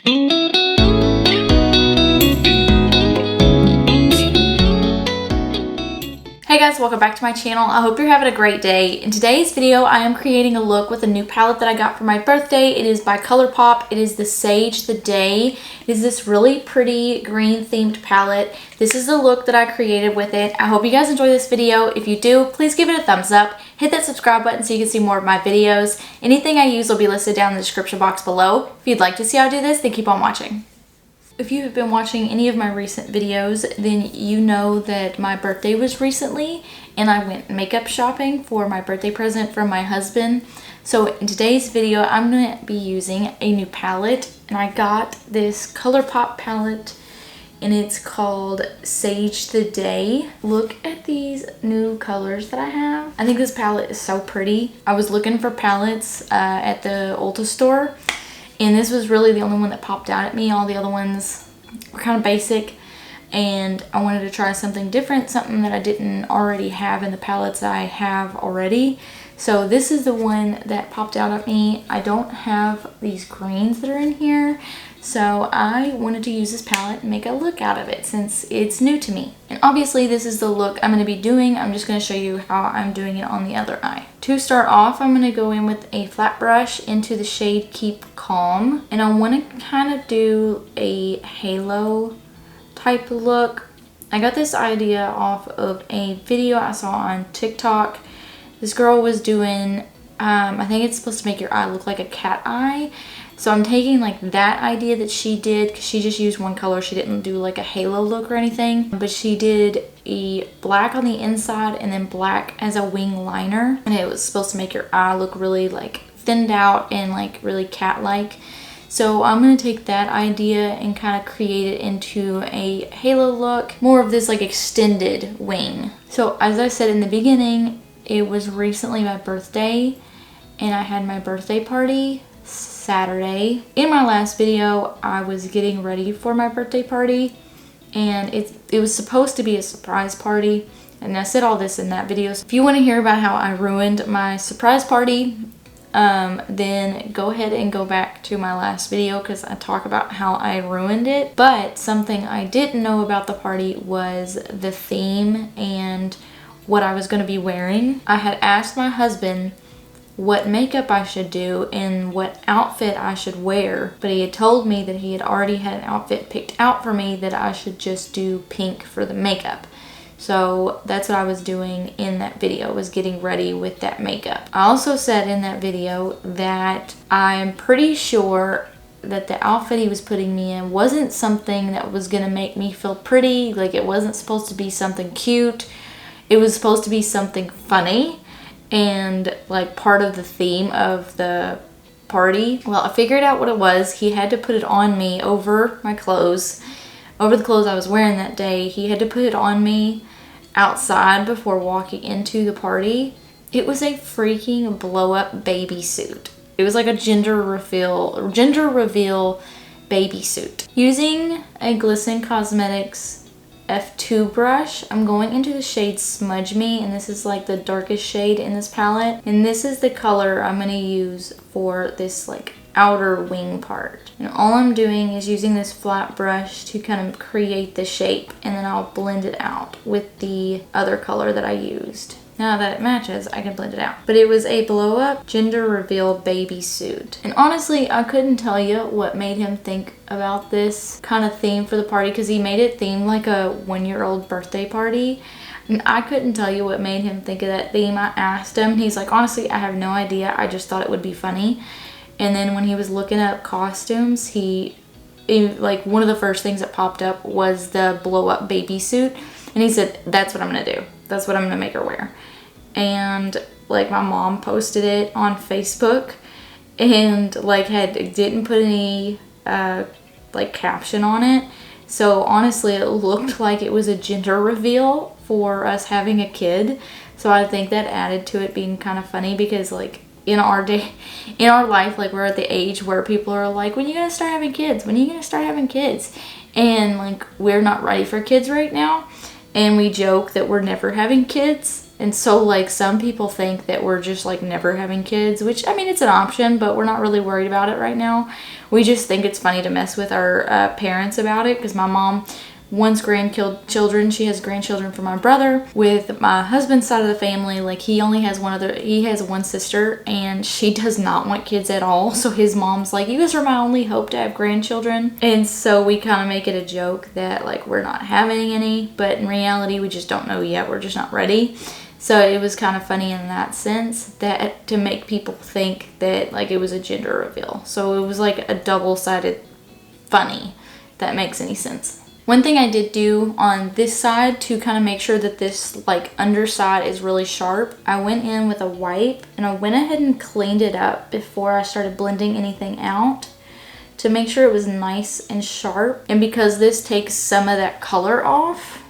Hey guys, welcome back to my channel. I hope you're having a great day. In today's video, I am creating a look with a new palette that I got for my birthday. It is by ColourPop. It is the Sage the Day. It is this really pretty green themed palette. This is the look that I created with it. I hope you guys enjoy this video. If you do, please give it a thumbs up. Hit that subscribe button so you can see more of my videos. Anything I use will be listed down in the description box below. If you'd like to see how I do this, then keep on watching. If you have been watching any of my recent videos, then you know that my birthday was recently and I went makeup shopping for my birthday present from my husband. So in today's video, I'm going to be using a new palette, and I got this ColourPop palette and it's called Sage the Day. Look at these new colors that I have. I think this palette is so pretty. I was looking for palettes at the Ulta store, and this was really the only one that popped out at me. All the other ones were kind of basic, and I wanted to try something different, something that I didn't already have in the palettes that I have already. So this is the one that popped out at me. I don't have these greens that are in here, so I wanted to use this palette and make a look out of it since it's new to me. And obviously this is the look I'm going to be doing. I'm just going to show you how I'm doing it on the other eye. To start off, I'm going to go in with a flat brush into the shade Keep Calm, and I want to kind of do a halo type look. I got this idea off of a video I saw on TikTok. This girl was doing, I think it's supposed to make your eye look like a cat eye. So I'm taking like that idea that she did, because she just used one color. She didn't do like a halo look or anything, but she did a black on the inside and then black as a wing liner. And it was supposed to make your eye look really like thinned out and like really cat-like. So I'm going to take that idea and kind of create it into a halo look, more of this like extended wing. So as I said in the beginning, it was recently my birthday and I had my birthday party Saturday. In my last video, I was getting ready for my birthday party, and it was supposed to be a surprise party, and I said all this in that video. So if you want to hear about how I ruined my surprise party, then go ahead and go back to my last video because I talk about how I ruined it. But something I didn't know about the party was the theme and what I was going to be wearing. I had asked my husband what makeup I should do and what outfit I should wear, but he had told me that he had already had an outfit picked out for me, that I should just do pink for the makeup. So that's what I was doing in that video, was getting ready with that makeup. I also said in that video that I'm pretty sure that the outfit he was putting me in wasn't something that was gonna make me feel pretty. Like, it wasn't supposed to be something cute. It was supposed to be something funny and like part of the theme of the party. Well, I figured out what it was. He had to put it on me over my clothes, over the clothes I was wearing that day. He had to put it on me outside before walking into the party. It was a freaking blow up baby suit. It was like a gender reveal baby suit. Using a Glisten Cosmetics F2 brush, I'm going into the shade Smudge Me, and this is like the darkest shade in this palette, and this is the color I'm going to use for this like outer wing part. And all I'm doing is using this flat brush to kind of create the shape, and then I'll blend it out with the other color that I used. Now that it matches, I can blend it out. But it was a blow up gender reveal baby suit. And honestly, I couldn't tell you what made him think about this kind of theme for the party, because he made it themed like a 1-year-old birthday party. And I couldn't tell you what made him think of that theme. I asked him, he's like, honestly, I have no idea. I just thought it would be funny. And then when he was looking up costumes, like one of the first things that popped up was the blow up baby suit. And he said, that's what I'm gonna do. That's what I'm gonna make her wear. And like my mom posted it on Facebook and like didn't put any like caption on it. So honestly, it looked like it was a gender reveal for us having a kid. So I think that added to it being kind of funny, because like in our life, like we're at the age where people are like, when are you gonna start having kids? When are you gonna start having kids? And like, we're not ready for kids right now. And we joke that we're never having kids. And so like some people think that we're just like never having kids, which I mean, it's an option, but we're not really worried about it right now. We just think it's funny to mess with our parents about it, because my mom wants grandchildren. She has grandchildren from my brother. With my husband's side of the family, like he has one sister, and she does not want kids at all. So his mom's like, you guys are my only hope to have grandchildren. And so we kind of make it a joke that like we're not having any, but in reality we just don't know yet. We're just not ready. So it was kind of funny in that sense, that to make people think that like it was a gender reveal. So it was like a double-sided funny, if that makes any sense. One thing I did do on this side to kind of make sure that this like underside is really sharp, I went in with a wipe and I went ahead and cleaned it up before I started blending anything out to make sure it was nice and sharp. And because this takes some of that color off,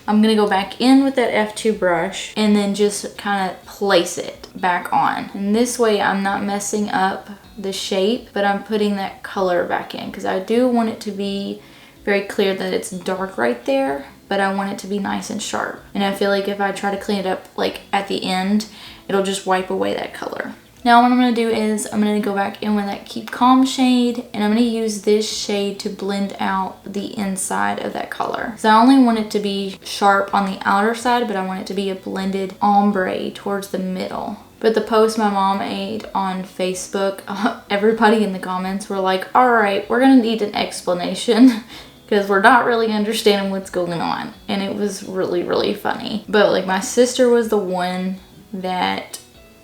I'm gonna go back in with that F2 brush and then just kind of place it back on. And this way I'm not messing up the shape, but I'm putting that color back in, because I do want it to be very clear that it's dark right there, but I want it to be nice and sharp. And I feel like if I try to clean it up like at the end, it'll just wipe away that color. Now what I'm going to do is I'm going to go back in with that Keep Calm shade, and I'm going to use this shade to blend out the inside of that color. So I only want it to be sharp on the outer side, but I want it to be a blended ombre towards the middle. But the post my mom made on Facebook, everybody in the comments were like, all right, we're going to need an explanation, because we're not really understanding what's going on. And it was really, really funny. But like my sister was the one that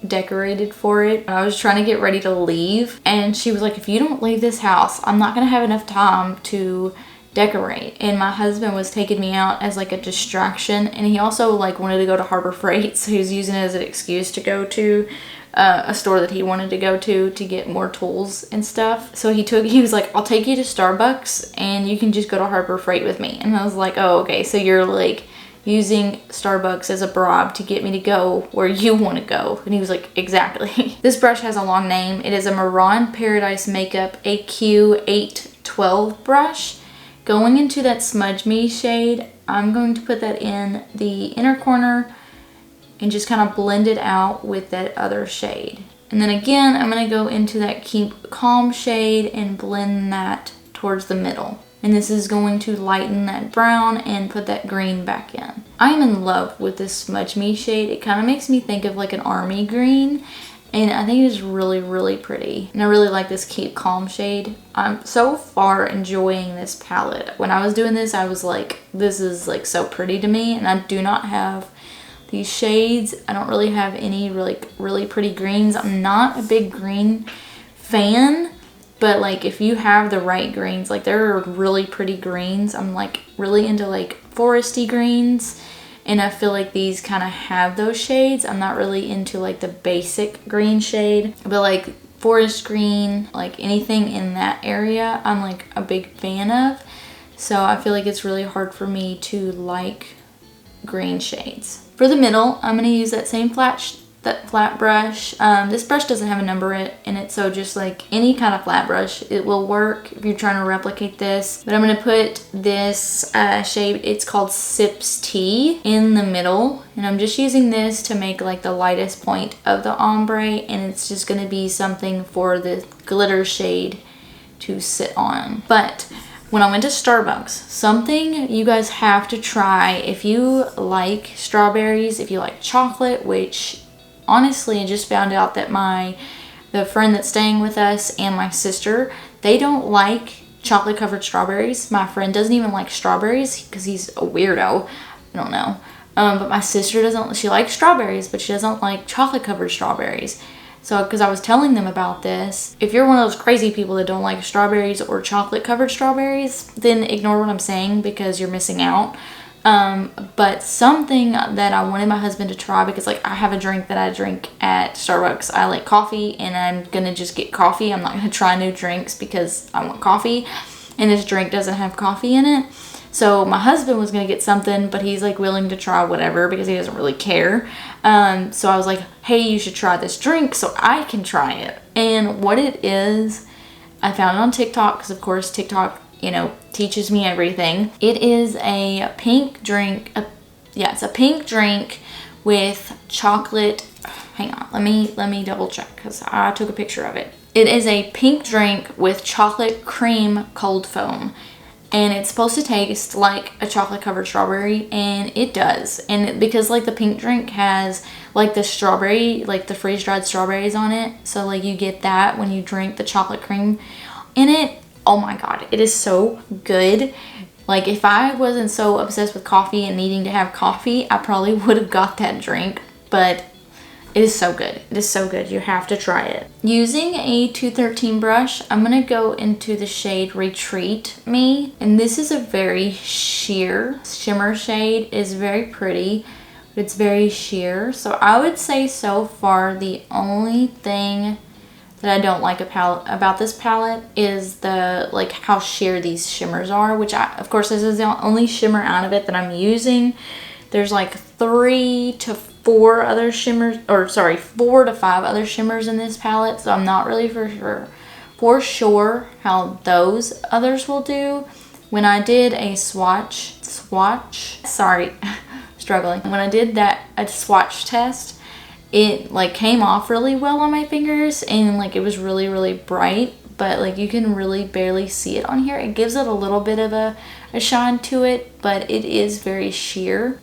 decorated for it. I was trying to get ready to leave, and she was like, if you don't leave this house, I'm not gonna have enough time to decorate. And my husband was taking me out as like a distraction, and he also like wanted to go to Harbor Freight, so he was using it as an excuse to go to a store that he wanted to go to get more tools and stuff. So he was like, I'll take you to Starbucks and you can just go to Harbor Freight with me. And I was like, oh, okay, so you're like using Starbucks as a bribe to get me to go where you want to go. And he was like, exactly. This brush has a long name. It is a Mehron Paradise Makeup AQ812 brush. Going into that Smudge Me shade, I'm going to put that in the inner corner and just kind of blend it out with that other shade. And then again, I'm going to go into that Keep Calm shade and blend that towards the middle. And this is going to lighten that brown and put that green back in. I am in love with this Smudge Me shade. It kind of makes me think of like an army green, and I think it is really, really pretty. And I really like this Keep Calm shade. I'm so far enjoying this palette. When I was doing this, I was like, this is like so pretty to me, and I do not have these shades. I don't really have any really pretty greens. I'm not a big green fan, but like if you have the right greens, like there are really pretty greens. I'm like really into like foresty greens, and I feel like these kind of have those shades. I'm not really into like the basic green shade, but like forest green, like anything in that area, I'm like a big fan of. So I feel like it's really hard for me to like green shades. For the middle, I'm going to use that same flat brush. This brush doesn't have a number in it, so just like any kind of flat brush, it will work if you're trying to replicate this. But I'm going to put this shade, it's called Sips Tea, in the middle. And I'm just using this to make like the lightest point of the ombre, and it's just going to be something for the glitter shade to sit on. But when I went to Starbucks, something you guys have to try if you like strawberries, if you like chocolate, which honestly I just found out that the friend that's staying with us and my sister, they don't like chocolate covered strawberries. My friend doesn't even like strawberries because he's a weirdo. I don't know. But my sister doesn't, she likes strawberries, but she doesn't like chocolate covered strawberries. So, because I was telling them about this, if you're one of those crazy people that don't like strawberries or chocolate covered strawberries, then ignore what I'm saying because you're missing out. But something that I wanted my husband to try, because like I have a drink that I drink at Starbucks. I like coffee, and I'm gonna just get coffee. I'm not gonna try new drinks because I want coffee, and this drink doesn't have coffee in it. So my husband was gonna get something, but he's like willing to try whatever because he doesn't really care. So I was like, hey, you should try this drink so I can try it. And what it is, I found it on TikTok, because of course TikTok, you know, teaches me everything. It is a pink drink. It's a pink drink with chocolate. Hang on, let me double check because I took a picture of it. It is a pink drink with chocolate cream cold foam, and it's supposed to taste like a chocolate covered strawberry, and it does. And because like the pink drink has like the strawberry, like the freeze dried strawberries on it, so like you get that when you drink the chocolate cream in it. Oh my god, it is so good. Like if I wasn't so obsessed with coffee and needing to have coffee, I probably would have got that drink, but it is so good. It is so good. You have to try it. Using a 213 brush, I'm going to go into the shade Retreat Me. And this is a very sheer shimmer shade. It is very pretty, but it's very sheer. So I would say so far the only thing that I don't like about this palette is the like how sheer these shimmers are, which of course this is the only shimmer out of it that I'm using. There's like 3 to 4 other shimmers, or sorry, 4 to 5 other shimmers in this palette, so I'm not really for sure how those others will do. When I did a sorry, struggling. When I did a swatch test, it like came off really well on my fingers, and like it was really bright, but like you can really barely see it on here. It gives it a little bit of a shine to it, but it is very sheer.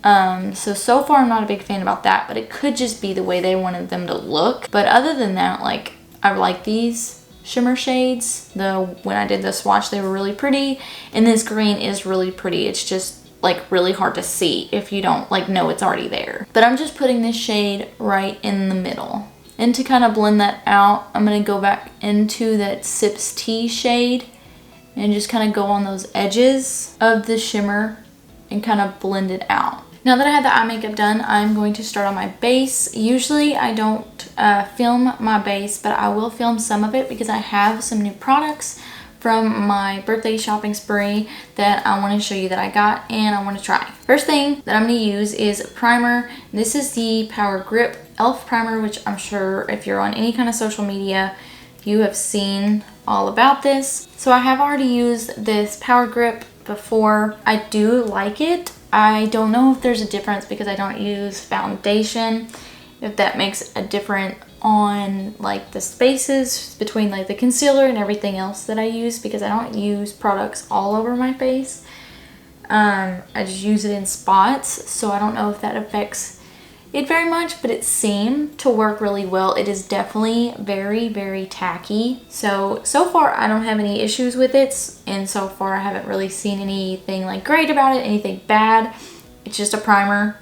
So far I'm not a big fan about that, but it could just be the way they wanted them to look. But other than that, like I like these shimmer shades. When I did the swatch, they were really pretty, and this green is really pretty. It's just like really hard to see if you don't like know it's already there. But I'm just putting this shade right in the middle. And to kind of blend that out, I'm going to go back into that Sips Tea shade and just kind of go on those edges of the shimmer and kind of blend it out. Now that I have the eye makeup done, I'm going to start on my base. Usually I don't film my base, but I will film some of it because I have some new products from my birthday shopping spree that I want to show you that I got and I want to try. First thing that I'm going to use is primer. This is the Power Grip e.l.f. primer, which I'm sure if you're on any kind of social media, you have seen all about this. So I have already used this Power Grip before. I do like it. I don't know if there's a difference because I don't use foundation, if that makes a difference on like the spaces between like the concealer and everything else that I use, because I don't use products all over my face. I just use it in spots, so I don't know if that affects it very much, but it seemed to work really well. It is definitely very tacky. So far I don't have any issues with it, and so far I haven't really seen anything like great about it, anything bad. It's just a primer.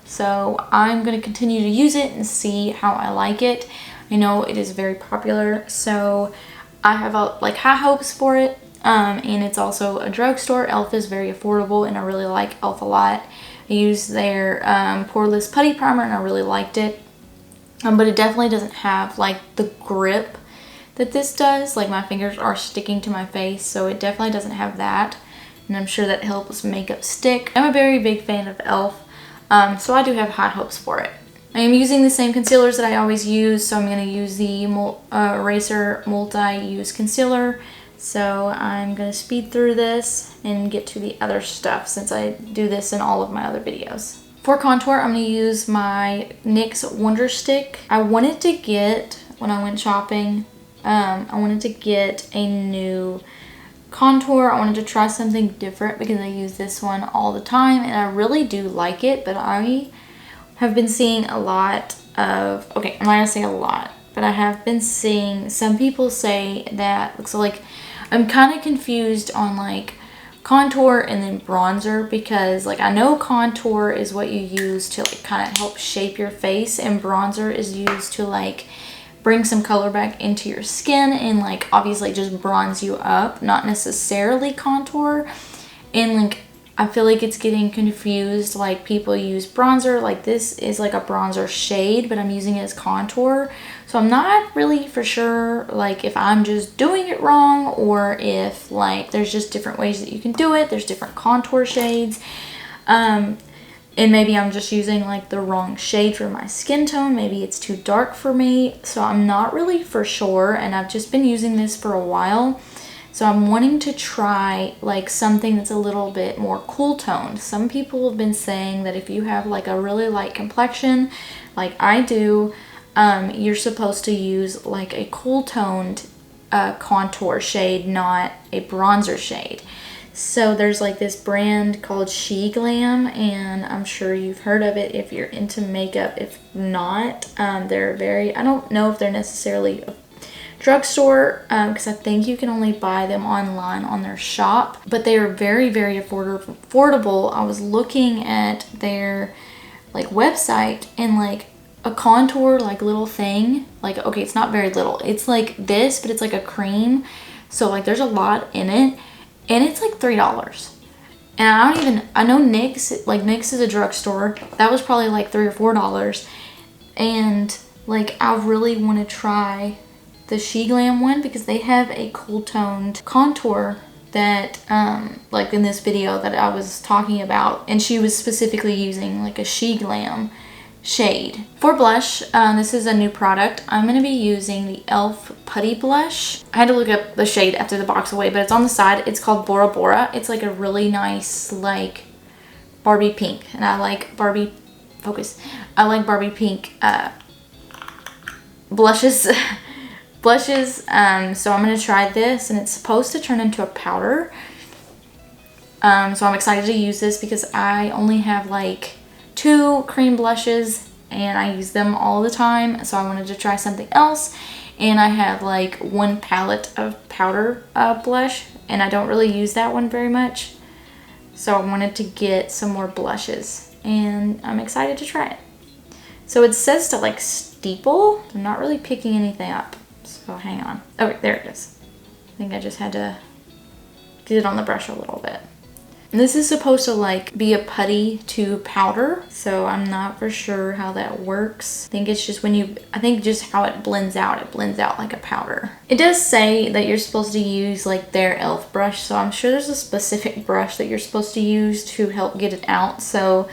So I'm going to continue to use it and see how I like it. I know it is very popular, so I have like high hopes for it. And it's also a drugstore. e.l.f. is very affordable, and I really like e.l.f. a lot. I used their Poreless Putty Primer, and I really liked it. But it definitely doesn't have like the grip that this does. Like my fingers are sticking to my face, so it definitely doesn't have that. And I'm sure that helps makeup stick. I'm a very big fan of e.l.f. So I do have high hopes for it. I am using the same concealers that I always use, so I'm going to use the Eraser Multi-Use Concealer. So I'm going to speed through this and get to the other stuff since I do this in all of my other videos. For contour, I'm going to use my NYX Wonderstick. I wanted to get, when I went shopping, I wanted to get a new contour. I wanted to try something different because I use this one all the time and I really do like it, but I have been seeing a lot of, okay, I'm not gonna say a lot, but I have been seeing some people say that looks like, I'm kind of confused on like contour and then bronzer, because like I know contour is what you use to like kind of help shape your face, and bronzer is used to like bring some color back into your skin and like obviously just bronze you up, not necessarily contour. And like I feel like it's getting confused, like people use bronzer, like this is like a bronzer shade, but I'm using it as contour. So I'm not really for sure like if I'm just doing it wrong or if like there's just different ways that you can do it. There's different contour shades. And maybe I'm just using like the wrong shade for my skin tone. Maybe it's too dark for me. So I'm not really for sure. And I've just been using this for a while. So I'm wanting to try like something that's a little bit more cool toned. Some people have been saying that if you have like a really light complexion, like I do, you're supposed to use like a cool toned contour shade, not a bronzer shade. So there's like this brand called She Glam, and I'm sure you've heard of it if you're into makeup. If not, they're very, I don't know if they're necessarily a drugstore, because I think you can only buy them online on their shop, but they are very, very affordable. I was looking at their like website, and like a contour like little thing, like, okay, it's not very little, it's like this, but it's like a cream, so like there's a lot in it, and it's like $3. And I know Nyx, like Nyx is a drugstore, that was probably like $3 or $4. And like I really want to try the She Glam one because they have a cool toned contour that like in this video that I was talking about, and she was specifically using like a She Glam shade. For blush, this is a new product. I'm going to be using the e.l.f. Putty Blush. I had to look up the shade after the box away, but it's on the side. It's called Bora Bora. It's like a really nice like Barbie pink, and I like Barbie, focus. I like Barbie pink blushes. So I'm going to try this, and it's supposed to turn into a powder. So I'm excited to use this because I only have like 2 cream blushes and I use them all the time, so I wanted to try something else. And I have like 1 palette of powder blush, and I don't really use that one very much, so I wanted to get some more blushes, and I'm excited to try it. So it says to like steeple. I'm not really picking anything up, so hang on. Okay, there it is. I think I just had to get it on the brush a little bit. And this is supposed to like be a putty to powder, so I'm not for sure how that works. I think it's just I think just how it blends out like a powder. It does say that you're supposed to use like their e.l.f. brush, so I'm sure there's a specific brush that you're supposed to use to help get it out. So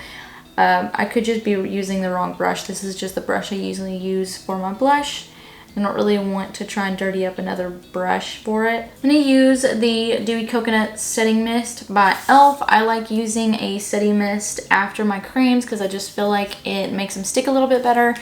I could just be using the wrong brush. This is just the brush I usually use for my blush. I don't really want to try and dirty up another brush for it. I'm going to use the Dewy Coconut Setting Mist by e.l.f. I like using a setting mist after my creams because I just feel like it makes them stick a little bit better.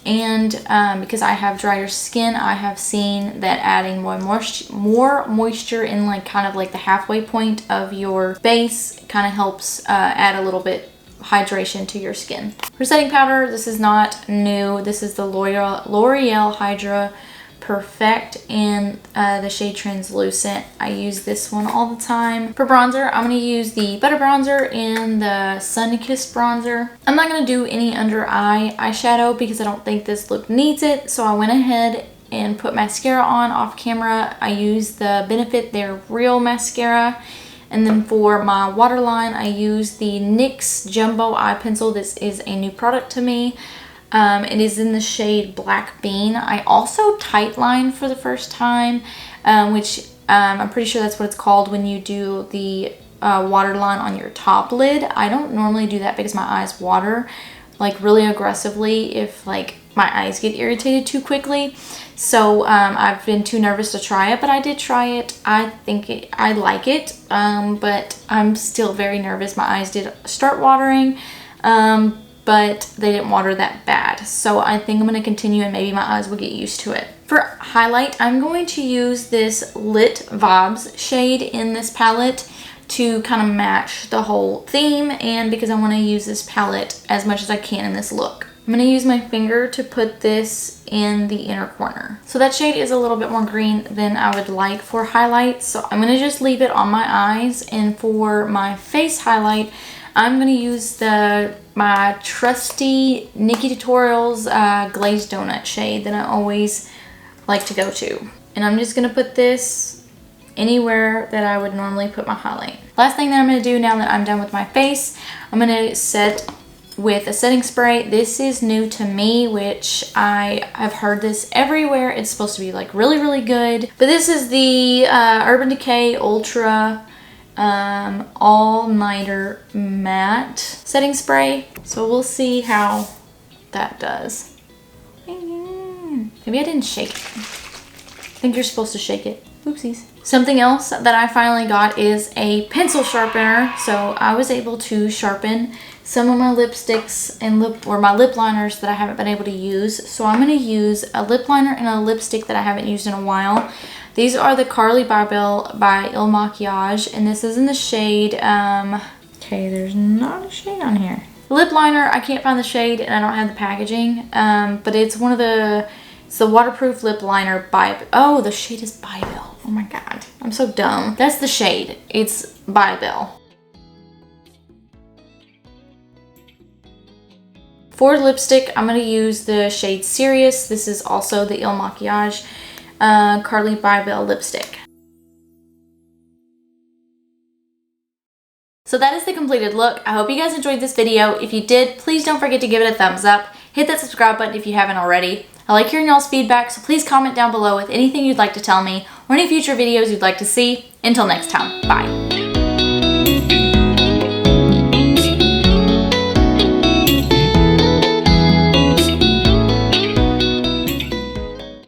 And because I have drier skin, I have seen that adding more moisture in like kind of like the halfway point of your base kind of helps add a little bit hydration to your skin. For setting powder, this is not new. This is the L'Oreal Hydra Perfect in the shade Translucent. I use this one all the time. For bronzer, I'm going to use the Butter Bronzer in the Sun Kissed Bronzer. I'm not going to do any under eye eyeshadow because I don't think this look needs it, so I went ahead and put mascara on off camera. I used the Benefit They're Real mascara. And then for my waterline, I use the NYX Jumbo Eye Pencil. This is a new product to me. It is in the shade Black Bean. I also tightline for the first time, which I'm pretty sure that's what it's called when you do the waterline on your top lid. I don't normally do that because my eyes water like really aggressively if like my eyes get irritated too quickly. So I've been too nervous to try it, but I did try it. I like it, but I'm still very nervous. My eyes did start watering, but they didn't water that bad. So I think I'm going to continue and maybe my eyes will get used to it. For highlight, I'm going to use this Lit Vibes shade in this palette to kind of match the whole theme, and because I want to use this palette as much as I can in this look. I'm going to use my finger to put this in the inner corner. So that shade is a little bit more green than I would like for highlight, so I'm going to just leave it on my eyes. And for my face highlight, I'm going to use my trusty Nikkie Tutorials Glazed Donut shade that I always like to go to. And I'm just going to put this anywhere that I would normally put my highlight. Last thing that I'm going to do now that I'm done with my face, I'm going to set with a setting spray. This is new to me, which I've heard this everywhere. It's supposed to be like really, really good. But this is the Urban Decay Ultra All Nighter Matte Setting Spray. So we'll see how that does. Maybe I didn't shake it. I think you're supposed to shake it. Oopsies. Something else that I finally got is a pencil sharpener. So I was able to sharpen some of my lipsticks and my lip liners that I haven't been able to use. So I'm going to use a lip liner and a lipstick that I haven't used in a while. These are the Carly Barbell by Il Makiage, and this is in the shade, okay, there's not a shade on here. Lip liner, I can't find the shade and I don't have the packaging, but it's it's the waterproof lip liner by, oh, the shade is Barbell. Oh my God, I'm so dumb. That's the shade, it's Barbell. For lipstick, I'm going to use the shade Serious. This is also the Il Makiage Carly Barbell lipstick. So that is the completed look. I hope you guys enjoyed this video. If you did, please don't forget to give it a thumbs up. Hit that subscribe button if you haven't already. I like hearing y'all's feedback, so please comment down below with anything you'd like to tell me or any future videos you'd like to see. Until next time, bye.